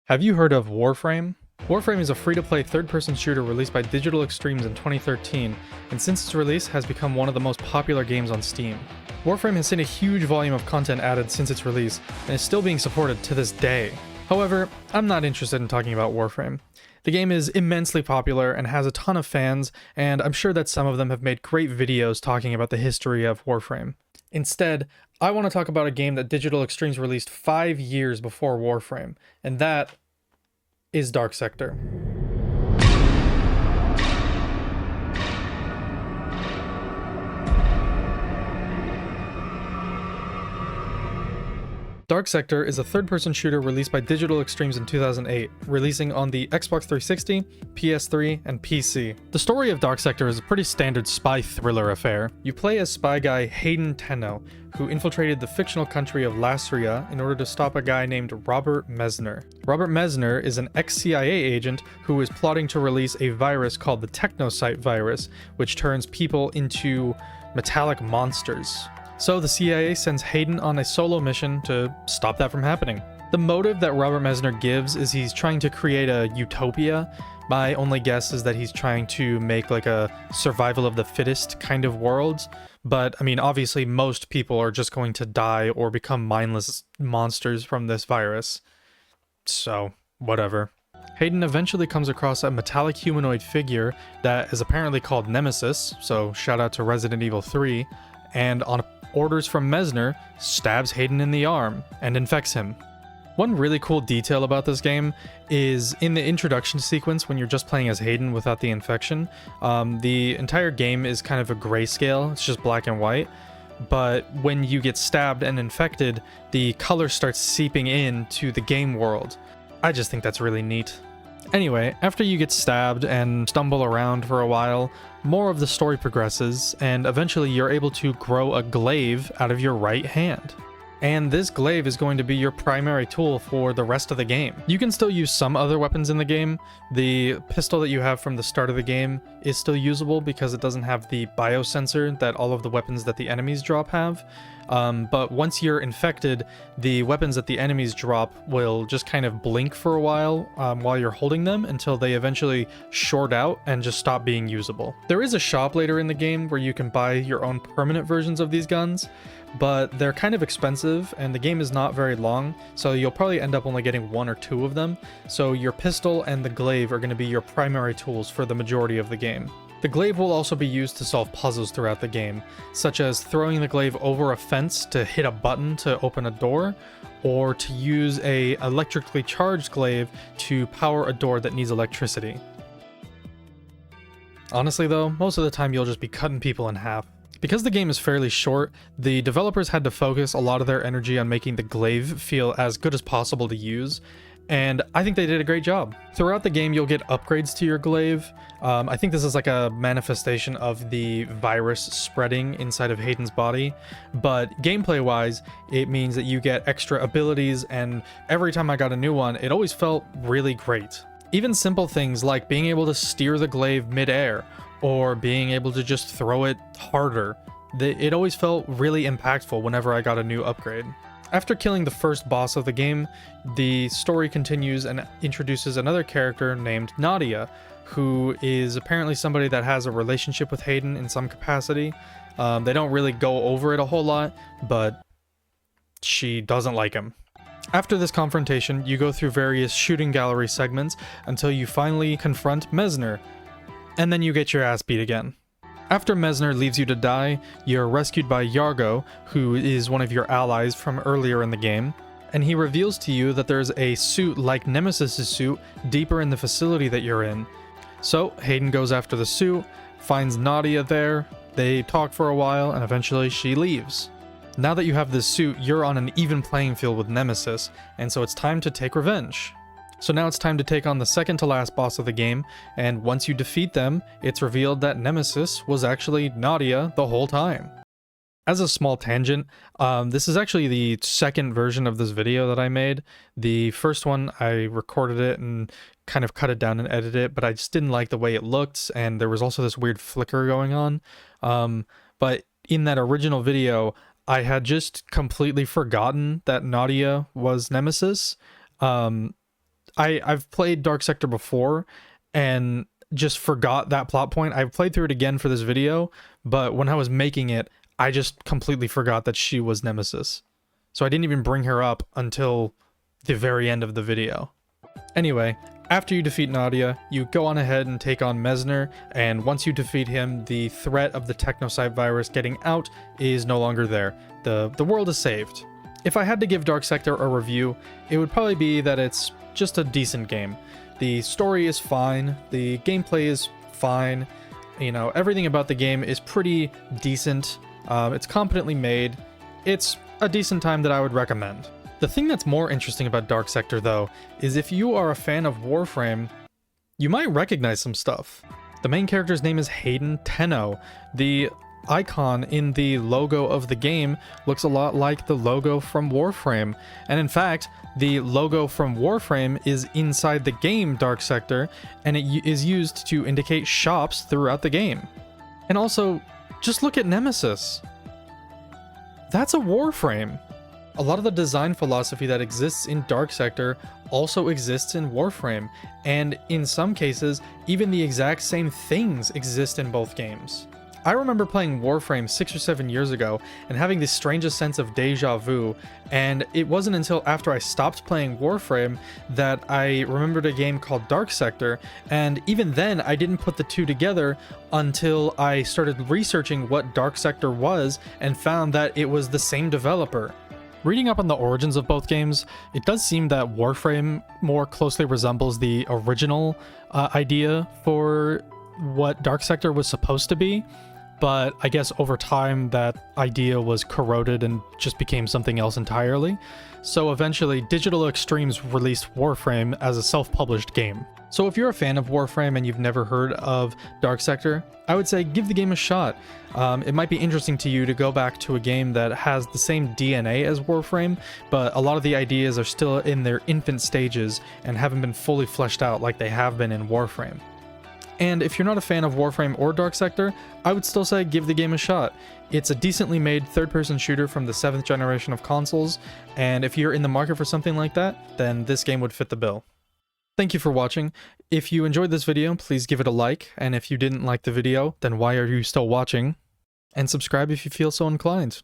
Have you heard of Warframe? Warframe is a free-to-play third-person shooter released by Digital Extremes in 2013, and since its release has become one of the most popular games on Steam. Warframe has seen a huge volume of content added since its release, and is still being supported to this day. However, I'm not interested in talking about Warframe. The game is immensely popular and has a ton of fans, and I'm sure that some of them have made great videos talking about the history of Warframe. Instead, I want to talk about a game that Digital Extremes released 5 years before Warframe, and that is darkSector. darkSector is a third-person shooter released by Digital Extremes in 2008, releasing on the Xbox 360, PS3, and PC. The story of darkSector is a pretty standard spy thriller affair. You play as spy guy Hayden Tenno, who infiltrated the fictional country of Lastria in order to stop a guy named Robert Mesner. Robert Mesner is an ex-CIA agent who is plotting to release a virus called the Technocyte virus, which turns people into metallic monsters. So the CIA sends Hayden on a solo mission to stop that from happening. The motive that Robert Mesner gives is he's trying to create a utopia. My only guess is that he's trying to make like a survival of the fittest kind of world. But I mean, obviously most people are just going to die or become mindless monsters from this virus. So, whatever. Hayden eventually comes across a metallic humanoid figure that is apparently called Nemesis, so shout out to Resident Evil 3, and on orders from Mesner, stabs Hayden in the arm and infects him. One really cool detail about this game is in the introduction sequence when you're just playing as Hayden without the infection, the entire game is kind of a grayscale, it's just black and white, but when you get stabbed and infected, the color starts seeping into the game world. I just think that's really neat. Anyway, after you get stabbed and stumble around for a while, more of the story progresses, and eventually you're able to grow a glaive out of your right hand. And this glaive is going to be your primary tool for the rest of the game. You can still use some other weapons in the game. The pistol that you have from the start of the game is still usable because it doesn't have the biosensor that all of the weapons that the enemies drop have. But once you're infected, the weapons that the enemies drop will just kind of blink for a while you're holding them until they eventually short out and just stop being usable. There is a shop later in the game where you can buy your own permanent versions of these guns, but they're kind of expensive and the game is not very long, so you'll probably end up only getting 1 or 2 of them. So your pistol and the glaive are going to be your primary tools for the majority of the game. The glaive will also be used to solve puzzles throughout the game, such as throwing the glaive over a fence to hit a button to open a door, or to use a electrically charged glaive to power a door that needs electricity. Honestly though, most of the time you'll just be cutting people in half. Because the game is fairly short, the developers had to focus a lot of their energy on making the glaive feel as good as possible to use, and I think they did a great job. Throughout the game, you'll get upgrades to your glaive. I think this is like a manifestation of the virus spreading inside of Hayden's body, but gameplay-wise, it means that you get extra abilities, and every time I got a new one, it always felt really great. Even simple things like being able to steer the glaive mid-air, or being able to just throw it harder. It always felt really impactful whenever I got a new upgrade. After killing the first boss of the game, the story continues and introduces another character named Nadia, who is apparently somebody that has a relationship with Hayden in some capacity. They don't really go over it a whole lot, but she doesn't like him. After this confrontation, you go through various shooting gallery segments until you finally confront Mesner, and then you get your ass beat again. After Mesner leaves you to die, you're rescued by Yargo, who is one of your allies from earlier in the game, and he reveals to you that there's a suit like Nemesis' suit deeper in the facility that you're in. So Hayden goes after the suit, finds Nadia there, they talk for a while, and eventually she leaves. Now that you have this suit, you're on an even playing field with Nemesis, and so it's time to take revenge. So now it's time to take on the second to last boss of the game, and once you defeat them, it's revealed that Nemesis was actually Nadia the whole time. As a small tangent, this is actually the second version of this video that I made. The first one, I recorded it and kind of cut it down and edited it, but I just didn't like the way it looked, and there was also this weird flicker going on. But in that original video, I had just completely forgotten that Nadia was Nemesis. I've played darkSector before and just forgot that plot point. I played through it again for this video, but when I was making it, I just completely forgot that she was Nemesis. So I didn't even bring her up until the very end of the video. Anyway, after you defeat Nadia, you go on ahead and take on Mesner, and once you defeat him, the threat of the Technocyte virus getting out is no longer there. The world is saved. If I had to give darkSector a review, it would probably be that it's just a decent game. The story is fine, the gameplay is fine, you know, everything about the game is pretty decent, it's competently made, it's a decent time that I would recommend. The thing that's more interesting about darkSector though, is if you are a fan of Warframe, you might recognize some stuff. The main character's name is Hayden Tenno. The icon in the logo of the game looks a lot like the logo from Warframe, and in fact, the logo from Warframe is inside the game darkSector, and it is used to indicate shops throughout the game. And also, just look at Nemesis. That's a Warframe. A lot of the design philosophy that exists in darkSector also exists in Warframe, and in some cases, even the exact same things exist in both games. I remember playing Warframe 6 or 7 years ago and having the strangest sense of deja vu, and it wasn't until after I stopped playing Warframe that I remembered a game called darkSector, and even then I didn't put the two together until I started researching what darkSector was and found that it was the same developer. Reading up on the origins of both games, it does seem that Warframe more closely resembles the original idea for what darkSector was supposed to be, but I guess over time that idea was corroded and just became something else entirely. So eventually Digital Extremes released Warframe as a self-published game. So if you're a fan of Warframe and you've never heard of darkSector, I would say give the game a shot. It might be interesting to you to go back to a game that has the same DNA as Warframe, but a lot of the ideas are still in their infant stages and haven't been fully fleshed out like they have been in Warframe. And if you're not a fan of Warframe or darkSector, I would still say give the game a shot. It's a decently made third-person shooter from the 7th generation of consoles, and if you're in the market for something like that, then this game would fit the bill. Thank you for watching. If you enjoyed this video, please give it a like, and if you didn't like the video, then why are you still watching? And subscribe if you feel so inclined.